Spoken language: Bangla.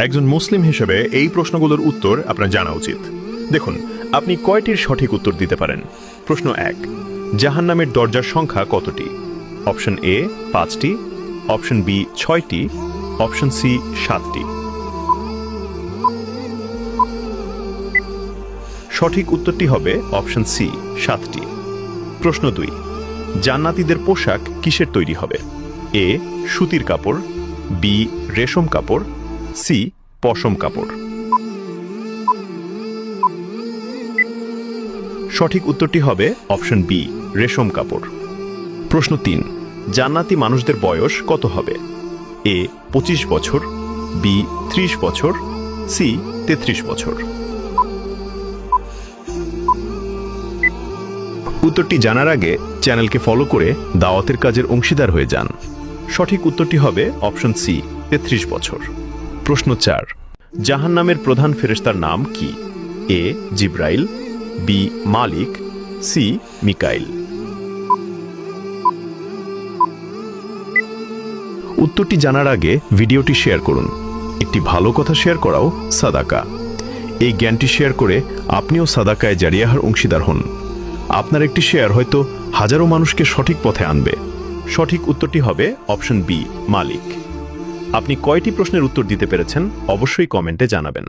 একজন মুসলিম হিসেবে এই প্রশ্নগুলোর উত্তর আপনার জানা উচিত। দেখুন, আপনি কয়টির সঠিক উত্তর দিতে পারেন। প্রশ্ন 1, জাহান্নামের দরজার সংখ্যা কতটি? অপশন এ 5টি, অপশন বি 6টি, অপশন সি 7টি। সঠিক উত্তরটি হবে অপশন সি 7টি। প্রশ্ন 2, জান্নাতীদের পোশাক কিসের তৈরি হবে? এ সুতির কাপড়, বি রেশম কাপড়, সি পশম কাপড়। সঠিক উত্তরটি হবে অপশন বি রেশম কাপড়। প্রশ্ন 3, জান্নাতি মানুষদের বয়স কত হবে? এ 25 বছর, বি 30 বছর, সি 33 বছর। উত্তরটি জানার আগে চ্যানেলকে ফলো করে দাওয়াতের কাজের অংশীদার হয়ে যান। সঠিক উত্তরটি হবে অপশন সি 33 বছর। প্রশ্ন 4, জাহান্নামের প্রধান ফেরেশতার নাম কি? এ জিব্রাইল, বি মালিক, সি মিকাইল। উত্তরটি জানার আগে ভিডিওটি শেয়ার করুন। একটি ভালো কথা শেয়ার করাও সাদাকা। এই জ্ঞানটি শেয়ার করে আপনিও সাদাকায় জারিয়াহার অংশীদার হন। আপনার একটি শেয়ার হয়তো হাজারো মানুষকে সঠিক পথে আনবে। সঠিক উত্তরটি হবে অপশন বি মালিক। আপনি কয়টি প্রশ্নের উত্তর দিতে পেরেছেন অবশ্যই কমেন্টে জানাবেন।